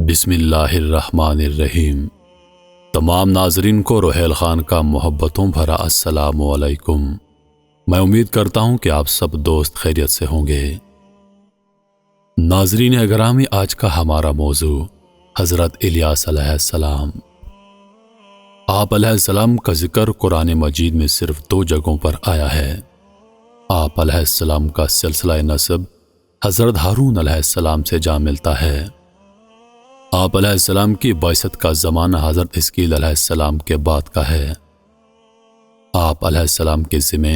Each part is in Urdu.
بسم اللہ الرحمن الرحیم۔ تمام ناظرین کو روحیل خان کا محبتوں بھرا السلام علیکم۔ میں امید کرتا ہوں کہ آپ سب دوست خیریت سے ہوں گے۔ ناظرین اگرامی، آج کا ہمارا موضوع حضرت الیاس علیہ السلام۔ آپ علیہ السلام کا ذکر قرآن مجید میں صرف 2 جگہوں پر آیا ہے۔ آپ علیہ السلام کا سلسلہ نسب حضرت ہارون علیہ السلام سے جا ملتا ہے۔ آپ علیہ السلام کی بعثت کا زمانہ حضرت حزقیل علیہ السلام کے بعد کا ہے۔ آپ علیہ السلام کے ذمے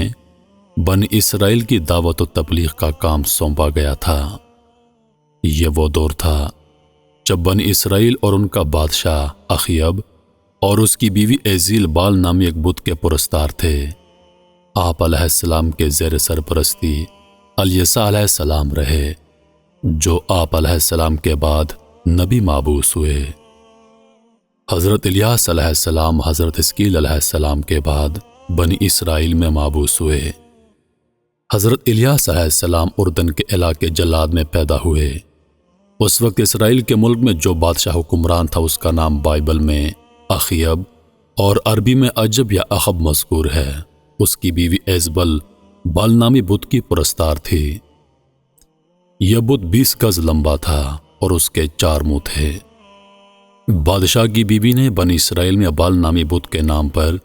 بنی اسرائیل کی دعوت و تبلیغ کا کام سونپا گیا تھا۔ یہ وہ دور تھا جب بنی اسرائیل اور ان کا بادشاہ اخیب اور اس کی بیوی ایزیل بال نامی ایک بت کے پرستار تھے۔ آپ علیہ السلام کے زیر سرپرستی الیسع علیہ السلام رہے، جو آپ علیہ السلام کے بعد نبی مابعوث ہوئے۔ حضرت الیاس علیہ السلام حضرت حزقیل علیہ السلام کے بعد بنی اسرائیل میں مابعوث ہوئے۔ حضرت الیاس علیہ السلام اردن کے علاقے جلاد میں پیدا ہوئے۔ اس وقت اسرائیل کے ملک میں جو بادشاہ حکمران تھا اس کا نام بائبل میں اخیب اور عربی میں عجب یا اخب مذکور ہے۔ اس کی بیوی ایزبل بال نامی بت کی پرستار تھی۔ یہ بت 20 گز لمبا تھا اور اس کے 4 منہ تھے۔ بادشاہ کی بیوی نے بنی اسرائیل میں بال نامی بت کے نام پر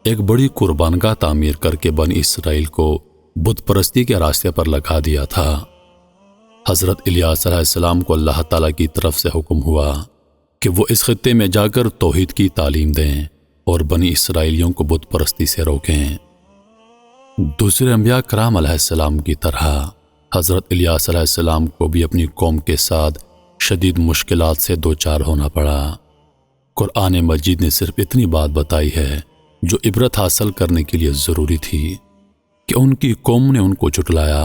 ایک بڑی قربانگاہ تعمیر کر کے بنی اسرائیل کو بت پرستی کے راستے پر لگا دیا تھا۔ حضرت الیاس علیہ السلام کو اللہ تعالیٰ کی طرف سے حکم ہوا کہ وہ اس خطے میں جا کر توحید کی تعلیم دیں اور بنی اسرائیلیوں کو بت پرستی سے روکیں۔ دوسرے انبیاء کرام علیہ السلام کی طرح حضرت الیاس علیہ السلام کو بھی اپنی قوم کے ساتھ شدید مشکلات سے دوچار ہونا پڑا۔ قرآن مجید نے صرف اتنی بات بتائی ہے جو عبرت حاصل کرنے کے لیے ضروری تھی کہ ان کی قوم نے ان کو جھٹلایا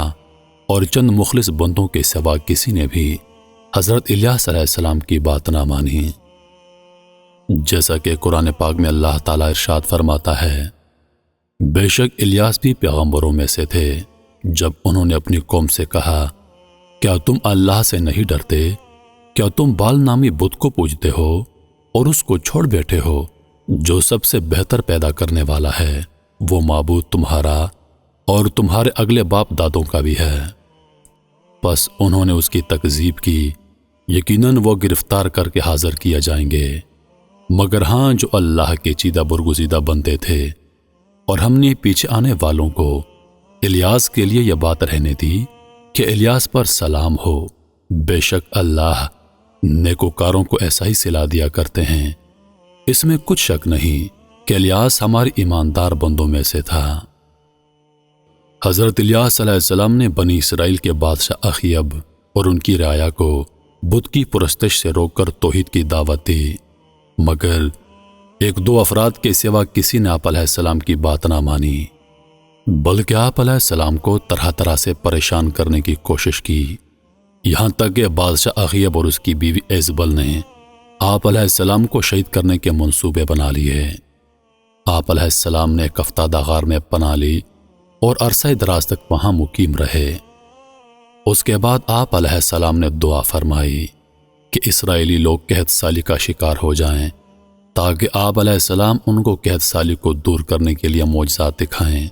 اور چند مخلص بندوں کے سوا کسی نے بھی حضرت الیاس علیہ السلام کی بات نہ مانی۔ جیسا کہ قرآن پاک میں اللہ تعالیٰ ارشاد فرماتا ہے، بے شک الیاس بھی پیغمبروں میں سے تھے۔ جب انہوں نے اپنی قوم سے کہا، کیا تم اللہ سے نہیں ڈرتے؟ کیا تم بال نامی بت کو پوجتے ہو اور اس کو چھوڑ بیٹھے ہو جو سب سے بہتر پیدا کرنے والا ہے؟ وہ معبود تمہارا اور تمہارے اگلے باپ دادوں کا بھی ہے۔ پس انہوں نے اس کی تکذیب کی۔ یقیناً وہ گرفتار کر کے حاضر کیا جائیں گے، مگر ہاں جو اللہ کے چیدہ برگزیدہ بندے تھے، اور ہم نے پیچھے آنے والوں کو الیاس کے لیے یہ بات رہنے دی کہ الیاس پر سلام ہو۔ بے شک اللہ نیکوکاروں کو ایسا ہی صلہ دیا کرتے ہیں۔ اس میں کچھ شک نہیں کہ الیاس ہمارے ایماندار بندوں میں سے تھا۔ حضرت الیاس علیہ السلام نے بنی اسرائیل کے بادشاہ اخیب اور ان کی رعایا کو بت کی پرستش سے روک کر توحید کی دعوت دی، مگر 1-2 افراد کے سوا کسی نے آپ علیہ السلام کی بات نہ مانی، بلکہ آپ علیہ السلام کو طرح طرح سے پریشان کرنے کی کوشش کی۔ یہاں تک کہ بادشاہ اخیب اور اس کی بیوی ایزبل نے آپ علیہ السلام کو شہید کرنے کے منصوبے بنا لیے۔ آپ علیہ السلام نے کفتادہ غار میں پناہ لی اور عرصہ دراز تک وہاں مقیم رہے۔ اس کے بعد آپ علیہ السلام نے دعا فرمائی کہ اسرائیلی لوگ قحط سالی کا شکار ہو جائیں، تاکہ آپ علیہ السلام ان کو قحط سالی کو دور کرنے کے لیے معجزات دکھائیں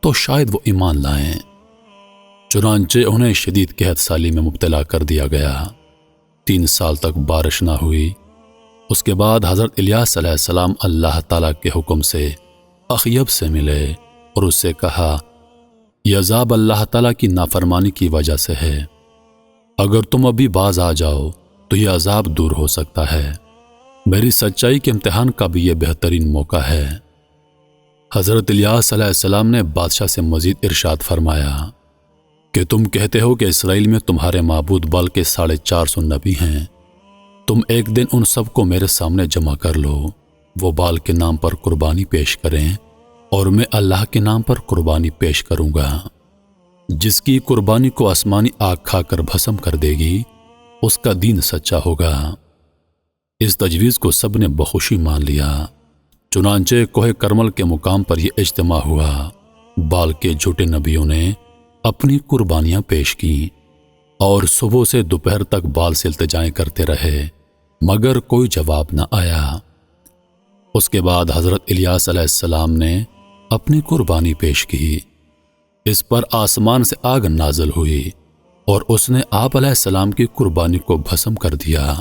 تو شاید وہ ایمان لائیں۔ چنانچہ انہیں شدید قحط سالی میں مبتلا کر دیا گیا۔ 3 سال تک بارش نہ ہوئی۔ اس کے بعد حضرت الیاس علیہ السلام اللہ تعالیٰ کے حکم سے اخیب سے ملے اور اس سے کہا، یہ عذاب اللہ تعالیٰ کی نافرمانی کی وجہ سے ہے۔ اگر تم ابھی باز آ جاؤ تو یہ عذاب دور ہو سکتا ہے۔ میری سچائی کے امتحان کا بھی یہ بہترین موقع ہے۔ حضرت الیاس علیہ السلام نے بادشاہ سے مزید ارشاد فرمایا کہ تم کہتے ہو کہ اسرائیل میں تمہارے معبود بال کے 450 نبی ہیں۔ تم ایک دن ان سب کو میرے سامنے جمع کر لو، وہ بال کے نام پر قربانی پیش کریں اور میں اللہ کے نام پر قربانی پیش کروں گا۔ جس کی قربانی کو آسمانی آگ کھا کر بھسم کر دے گی، اس کا دین سچا ہوگا۔ اس تجویز کو سب نے بخوشی مان لیا۔ چنانچہ کوہ کرمل کے مقام پر یہ اجتماع ہوا۔ بال کے جھوٹے نبیوں نے اپنی قربانیاں پیش کیں اور صبح سے دوپہر تک بال سے التجائیں کرتے رہے، مگر کوئی جواب نہ آیا۔ اس کے بعد حضرت الیاس علیہ السلام نے اپنی قربانی پیش کی۔ اس پر آسمان سے آگ نازل ہوئی اور اس نے آپ علیہ السلام کی قربانی کو بھسم کر دیا۔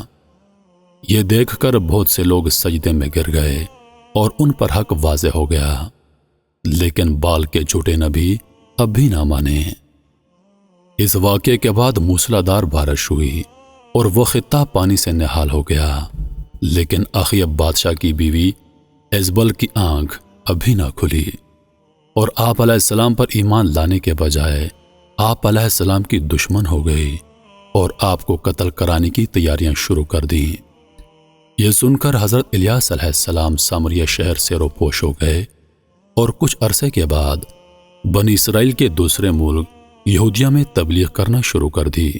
یہ دیکھ کر بہت سے لوگ سجدے میں گر گئے اور ان پر حق واضح ہو گیا، لیکن بال کے جھوٹے نبی اب بھی نہ مانے۔ اس واقعے کے بعد موسلادھار بارش ہوئی اور وہ خطہ پانی سے نہال ہو گیا، لیکن اخیب بادشاہ کی بیوی ایزبل کی آنکھ ابھی نہ کھلی اور آپ علیہ السلام پر ایمان لانے کے بجائے آپ علیہ السلام کی دشمن ہو گئی اور آپ کو قتل کرانے کی تیاریاں شروع کر دیں۔ یہ سن کر حضرت الیاس علیہ السلام سامریہ شہر سے روپوش ہو گئے اور کچھ عرصے کے بعد بنی اسرائیل کے دوسرے ملک یہودیہ میں تبلیغ کرنا شروع کر دی،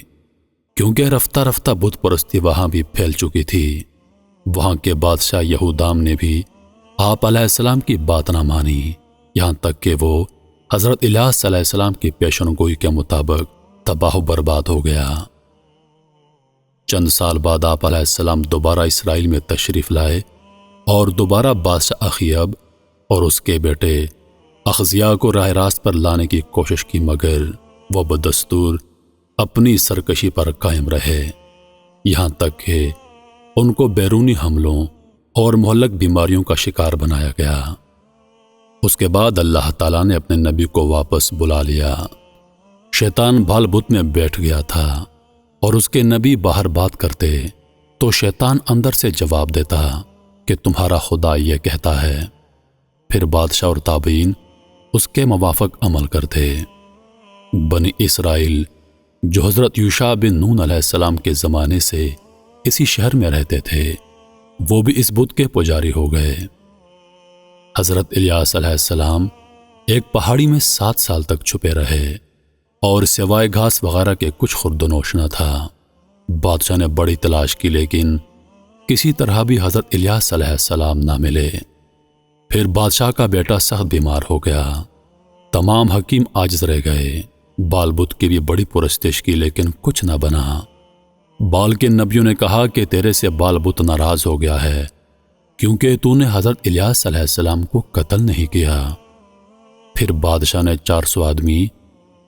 کیونکہ رفتہ رفتہ بت پرستی وہاں بھی پھیل چکی تھی۔ وہاں کے بادشاہ یہودام نے بھی آپ علیہ السلام کی بات نہ مانی، یہاں تک کہ وہ حضرت الیاس علیہ السلام کی پیشن گوئی کے مطابق تباہ و برباد ہو گیا۔ چند سال بعد آپ علیہ السلام دوبارہ اسرائیل میں تشریف لائے اور دوبارہ بادشاہ اخیب اور اس کے بیٹے اخزیاہ کو راہ راست پر لانے کی کوشش کی، مگر وہ بدستور اپنی سرکشی پر قائم رہے، یہاں تک کہ ان کو بیرونی حملوں اور مہلک بیماریوں کا شکار بنایا گیا۔ اس کے بعد اللہ تعالیٰ نے اپنے نبی کو واپس بلا لیا۔ شیطان بال بت میں بیٹھ گیا تھا اور اس کے نبی باہر بات کرتے تو شیطان اندر سے جواب دیتا کہ تمہارا خدا یہ کہتا ہے، پھر بادشاہ اور تابعین اس کے موافق عمل کرتے۔ بنی اسرائیل جو حضرت یوشع بن نون علیہ السلام کے زمانے سے اسی شہر میں رہتے تھے، وہ بھی اس بت کے پجاری ہو گئے۔ حضرت الیاس علیہ السلام ایک پہاڑی میں 7 سال تک چھپے رہے اور سوائے گھاس وغیرہ کے کچھ خورد و نوش نہ تھا۔ بادشاہ نے بڑی تلاش کی، لیکن کسی طرح بھی حضرت الیاس علیہ السلام نہ ملے۔ پھر بادشاہ کا بیٹا سخت بیمار ہو گیا، تمام حکیم عاجز رہ گئے، بال بت کی بھی بڑی پرستش کی لیکن کچھ نہ بنا۔ بال کے نبیوں نے کہا کہ تیرے سے بال بت ناراض ہو گیا ہے، کیونکہ تو نے حضرت الیاس علیہ السلام کو قتل نہیں کیا۔ پھر بادشاہ نے 400 آدمی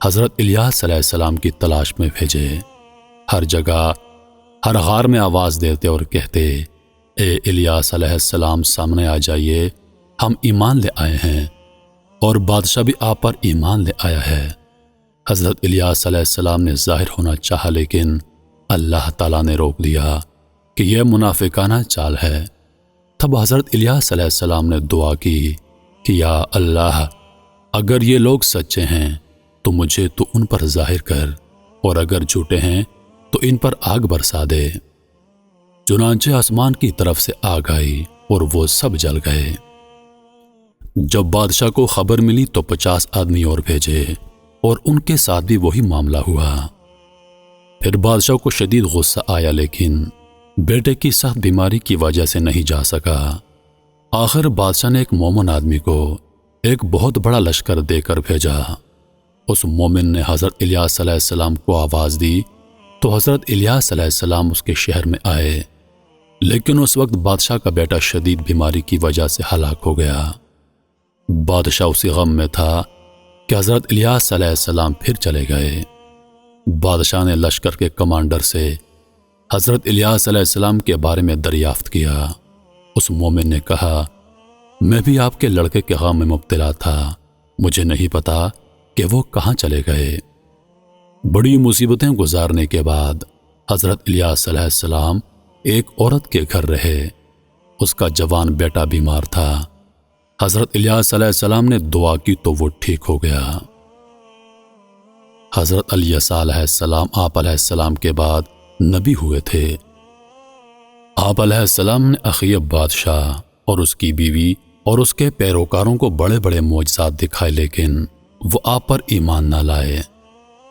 حضرت الیاس علیہ السلام کی تلاش میں بھیجے، ہر جگہ ہر غار میں آواز دیتے اور کہتے، اے الیاس علیہ السلام سامنے آ جائیے، ہم ایمان لے آئے ہیں، اور بادشاہ بھی آپ پر ایمان لے آیا ہے۔ حضرت الیاس علیہ السلام نے ظاہر ہونا چاہا، لیکن اللہ تعالیٰ نے روک دیا کہ یہ منافقانہ چال ہے۔ تب حضرت الیاس علیہ السلام نے دعا کی کہ یا اللہ، اگر یہ لوگ سچے ہیں تو مجھے تو ان پر ظاہر کر، اور اگر جھوٹے ہیں تو ان پر آگ برسا دے۔ چنانچہ آسمان کی طرف سے آگ آئی اور وہ سب جل گئے۔ جب بادشاہ کو خبر ملی تو 50 آدمی اور بھیجے اور ان کے ساتھ بھی وہی معاملہ ہوا۔ پھر بادشاہ کو شدید غصہ آیا، لیکن بیٹے کی سخت بیماری کی وجہ سے نہیں جا سکا۔ آخر بادشاہ نے ایک مومن آدمی کو ایک بہت بڑا لشکر دے کر بھیجا۔ اس مومن نے حضرت الیاس علیہ السلام کو آواز دی تو حضرت الیاس علیہ السلام اس کے شہر میں آئے، لیکن اس وقت بادشاہ کا بیٹا شدید بیماری کی وجہ سے ہلاک ہو گیا۔ بادشاہ اسی غم میں تھا کہ حضرت الیاس علیہ السلام پھر چلے گئے۔ بادشاہ نے لشکر کے کمانڈر سے حضرت الیاس علیہ السلام کے بارے میں دریافت کیا۔ اس مومن نے کہا، میں بھی آپ کے لڑکے کے غم میں مبتلا تھا، مجھے نہیں پتا کہ وہ کہاں چلے گئے۔ بڑی مصیبتیں گزارنے کے بعد حضرت الیاس علیہ السلام ایک عورت کے گھر رہے۔ اس کا جوان بیٹا بیمار تھا۔ حضرت الیاس علیہ السلام نے دعا کی تو وہ ٹھیک ہو گیا۔ حضرت الیسا علیہ السلام آپ علیہ السلام کے بعد نبی ہوئے تھے۔ آپ علیہ السلام نے اخیب بادشاہ اور اس کی بیوی اور اس کے پیروکاروں کو بڑے بڑے معجزات دکھائے، لیکن وہ آپ پر ایمان نہ لائے۔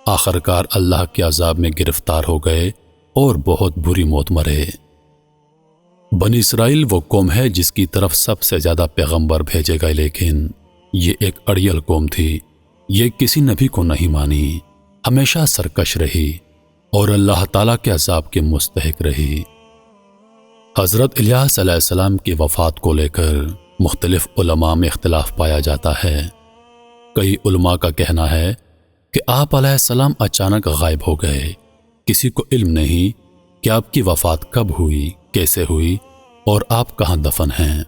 آخرکار اللہ کے عذاب میں گرفتار ہو گئے اور بہت بری موت مرے۔ بنی اسرائیل وہ قوم ہے جس کی طرف سب سے زیادہ پیغمبر بھیجے گئے، لیکن یہ ایک اڑیل قوم تھی، یہ کسی نبی کو نہیں مانی، ہمیشہ سرکش رہی اور اللہ تعالیٰ کے عذاب کے مستحق رہی۔ حضرت الیاس علیہ السلام کی وفات کو لے کر مختلف علماء میں اختلاف پایا جاتا ہے۔ کئی علماء کا کہنا ہے کہ آپ علیہ السلام اچانک غائب ہو گئے، کسی کو علم نہیں کہ آپ کی وفات کب ہوئی، کیسے ہوئی اور آپ کہاں دفن ہیں۔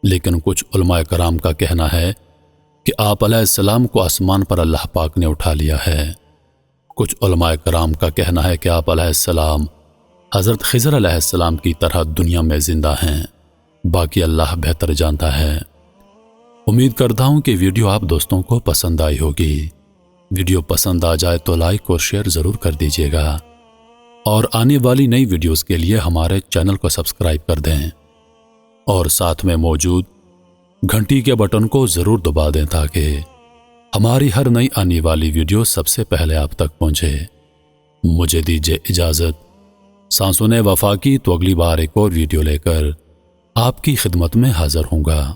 لیکن کچھ علماء کرام کا کہنا ہے کہ آپ علیہ السلام کو آسمان پر اللہ پاک نے اٹھا لیا ہے۔ کچھ علماء کرام کا کہنا ہے کہ آپ علیہ السلام حضرت خضر علیہ السلام کی طرح دنیا میں زندہ ہیں، باقی اللہ بہتر جانتا ہے۔ امید کرتا ہوں کہ ویڈیو آپ دوستوں کو پسند آئی ہوگی۔ ویڈیو پسند آ جائے تو لائک اور شیئر ضرور کر دیجیے گا، اور آنے والی نئی ویڈیوز کے لیے ہمارے چینل کو سبسکرائب کر دیں اور ساتھ میں موجود گھنٹی کے بٹن کو ضرور دبا دیں تاکہ ہماری ہر نئی آنے والی ویڈیو سب سے پہلے آپ تک پہنچے۔ مجھے دیجیے اجازت، سانسوں نے وفا کی تو اگلی بار ایک اور ویڈیو لے کر آپ کی خدمت میں حاضر ہوں گا۔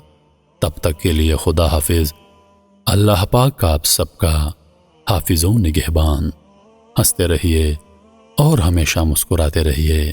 تب تک کے لیے خدا حافظ۔ اللہ پاک آپ سب کا حافظ و نگہبان۔ ہنستے رہیے اور ہمیشہ مسکراتے رہیے۔